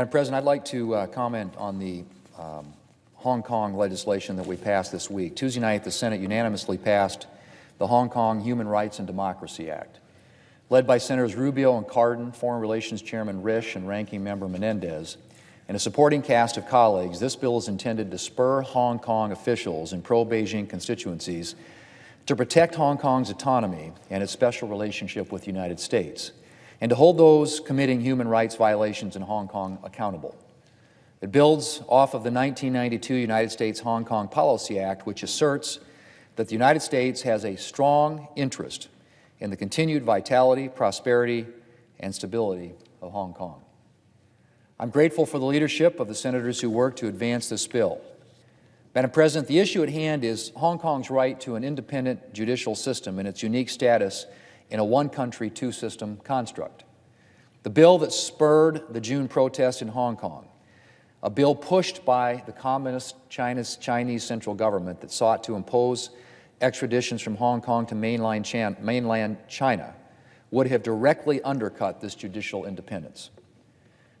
Madam President, I'd like to comment on the Hong Kong legislation that we passed this week. Tuesday night, the Senate unanimously passed the Hong Kong Human Rights and Democracy Act. Led by Senators Rubio and Cardin, Foreign Relations Chairman Risch, and Ranking Member Menendez, and a supporting cast of colleagues, this bill is intended to spur Hong Kong officials in pro-Beijing constituencies to protect Hong Kong's autonomy and its special relationship with the United States, and to hold those committing human rights violations in Hong Kong accountable. It builds off of the 1992 United States-Hong Kong Policy Act, which asserts that the United States has a strong interest in the continued vitality, prosperity, and stability of Hong Kong. I'm grateful for the leadership of the senators who worked to advance this bill. Madam President, the issue at hand is Hong Kong's right to an independent judicial system and its unique status in a one-country, two-system construct. The bill that spurred the June protests in Hong Kong, a bill pushed by the Communist Chinese central government that sought to impose extraditions from Hong Kong to mainland China, would have directly undercut this judicial independence.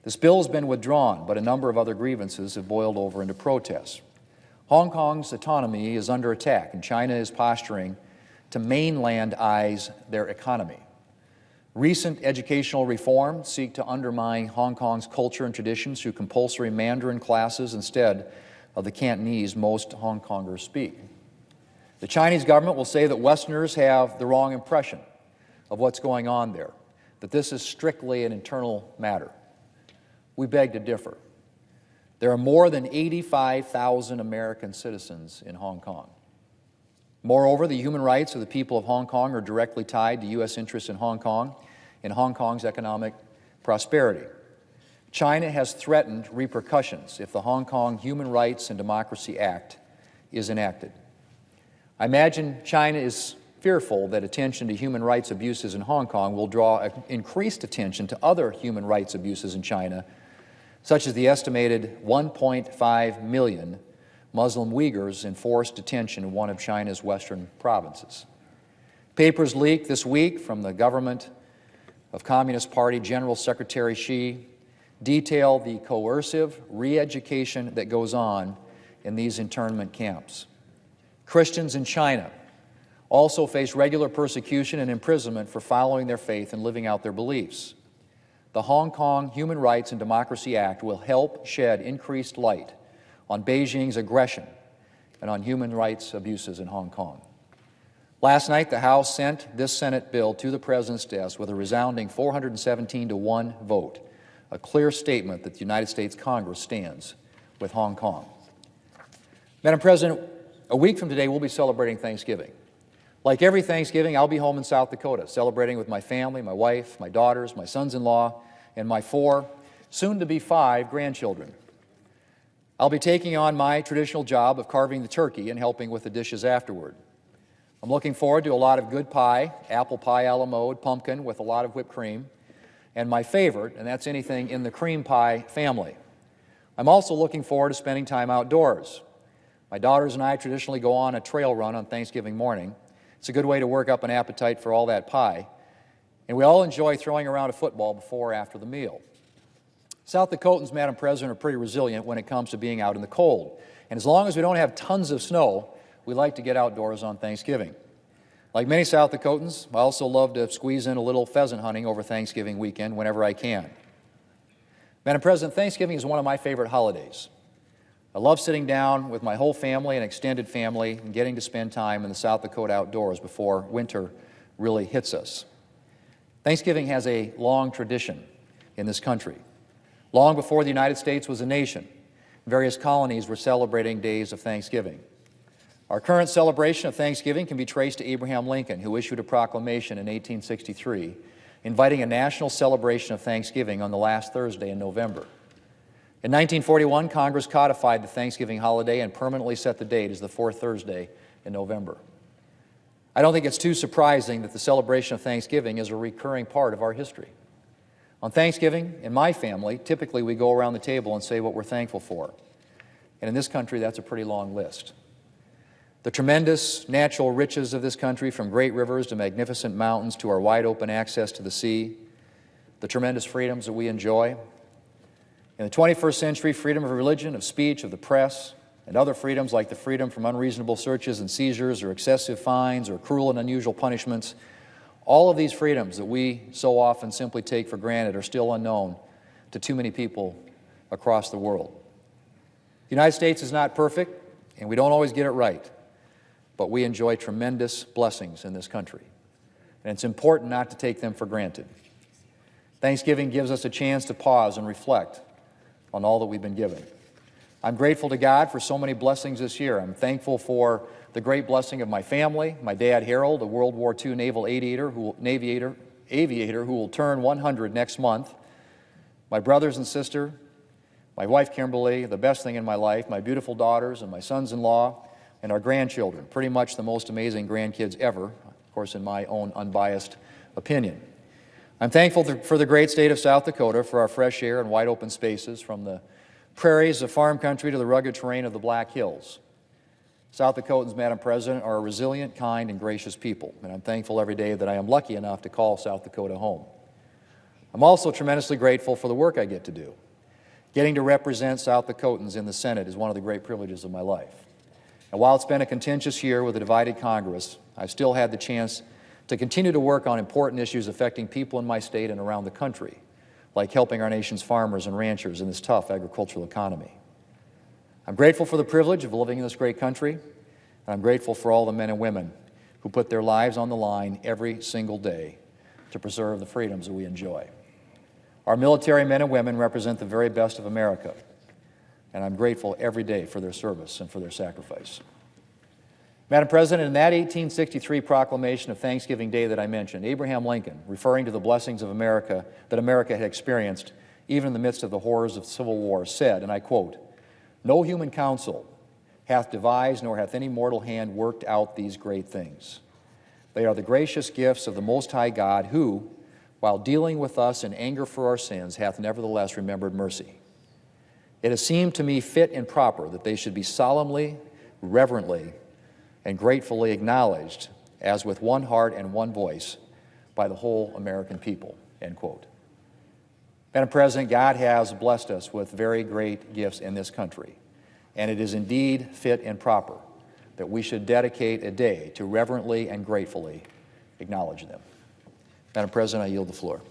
This bill has been withdrawn, but a number of other grievances have boiled over into protests. Hong Kong's autonomy is under attack, and China is posturing to mainlandize their economy. Recent educational reforms seek to undermine Hong Kong's culture and traditions through compulsory Mandarin classes instead of the Cantonese most Hong Kongers speak. The Chinese government will say that Westerners have the wrong impression of what's going on there, that this is strictly an internal matter. We beg to differ. There are more than 85,000 American citizens in Hong Kong. Moreover, the human rights of the people of Hong Kong are directly tied to U.S. interests in Hong Kong and Hong Kong's economic prosperity. China has threatened repercussions if the Hong Kong Human Rights and Democracy Act is enacted. I imagine China is fearful that attention to human rights abuses in Hong Kong will draw increased attention to other human rights abuses in China, such as the estimated 1.5 million Muslim Uyghurs in forced detention in one of China's western provinces. Papers leaked this week from the government of Communist Party General Secretary Xi detail the coercive re-education that goes on in these internment camps. Christians in China also face regular persecution and imprisonment for following their faith and living out their beliefs. The Hong Kong Human Rights and Democracy Act will help shed increased light on Beijing's aggression and on human rights abuses in Hong Kong. Last night, the House sent this Senate bill to the President's desk with a resounding 417-to-1 vote, a clear statement that the United States Congress stands with Hong Kong. Madam President, a week from today, we'll be celebrating Thanksgiving. Like every Thanksgiving, I'll be home in South Dakota, celebrating with my family, my wife, my daughters, my sons-in-law, and my 4, soon-to-be 5, grandchildren. I'll be taking on my traditional job of carving the turkey and helping with the dishes afterward. I'm looking forward to a lot of good pie, apple pie a la mode, pumpkin with a lot of whipped cream, and my favorite, and that's anything in the cream pie family. I'm also looking forward to spending time outdoors. My daughters and I traditionally go on a trail run on Thanksgiving morning. It's a good way to work up an appetite for all that pie, and we all enjoy throwing around a football before or after the meal. South Dakotans, Madam President, are pretty resilient when it comes to being out in the cold. And as long as we don't have tons of snow, we like to get outdoors on Thanksgiving. Like many South Dakotans, I also love to squeeze in a little pheasant hunting over Thanksgiving weekend whenever I can. Madam President, Thanksgiving is one of my favorite holidays. I love sitting down with my whole family and extended family and getting to spend time in the South Dakota outdoors before winter really hits us. Thanksgiving has a long tradition in this country. Long before the United States was a nation, various colonies were celebrating days of Thanksgiving. Our current celebration of Thanksgiving can be traced to Abraham Lincoln, who issued a proclamation in 1863, inviting a national celebration of Thanksgiving on the last Thursday in November. In 1941, Congress codified the Thanksgiving holiday and permanently set the date as the fourth Thursday in November. I don't think it's too surprising that the celebration of Thanksgiving is a recurring part of our history. On Thanksgiving, in my family, typically we go around the table and say what we're thankful for. And in this country, that's a pretty long list. The tremendous natural riches of this country, from great rivers to magnificent mountains to our wide open access to the sea, the tremendous freedoms that we enjoy, In the 21st century, freedom of religion, of speech, of the press, and other freedoms like the freedom from unreasonable searches and seizures or excessive fines or cruel and unusual punishments, all of these freedoms that we so often simply take for granted are still unknown to too many people across the world. The United States is not perfect, and we don't always get it right, but we enjoy tremendous blessings in this country, and it's important not to take them for granted. Thanksgiving gives us a chance to pause and reflect on all that we've been given. I'm grateful to God for so many blessings this year. I'm thankful for the great blessing of my family, my dad Harold, a World War II naval aviator who will turn 100 next month, my brothers and sister, my wife Kimberly, the best thing in my life, my beautiful daughters and my sons-in-law, and our grandchildren, pretty much the most amazing grandkids ever, of course in my own unbiased opinion. I'm thankful for the great state of South Dakota, for our fresh air and wide open spaces, from the prairies of farm country to the rugged terrain of the Black Hills. South Dakotans, Madam President, are a resilient, kind, and gracious people, and I'm thankful every day that I am lucky enough to call South Dakota home. I'm also tremendously grateful for the work I get to do. Getting to represent South Dakotans in the Senate is one of the great privileges of my life. And while it's been a contentious year with a divided Congress, I've still had the chance to continue to work on important issues affecting people in my state and around the country, like helping our nation's farmers and ranchers in this tough agricultural economy. I'm grateful for the privilege of living in this great country, and I'm grateful for all the men and women who put their lives on the line every single day to preserve the freedoms that we enjoy. Our military men and women represent the very best of America, and I'm grateful every day for their service and for their sacrifice. Madam President, in that 1863 proclamation of Thanksgiving Day that I mentioned, Abraham Lincoln, referring to the blessings of America that America had experienced even in the midst of the horrors of civil war, said, and I quote, "No human counsel hath devised nor hath any mortal hand worked out these great things. They are the gracious gifts of the Most High God who, while dealing with us in anger for our sins, hath nevertheless remembered mercy. It has seemed to me fit and proper that they should be solemnly, reverently, and gratefully acknowledged as with one heart and one voice by the whole American people," end quote. Madam President, God has blessed us with very great gifts in this country, and it is indeed fit and proper that we should dedicate a day to reverently and gratefully acknowledge them. Madam President, I yield the floor.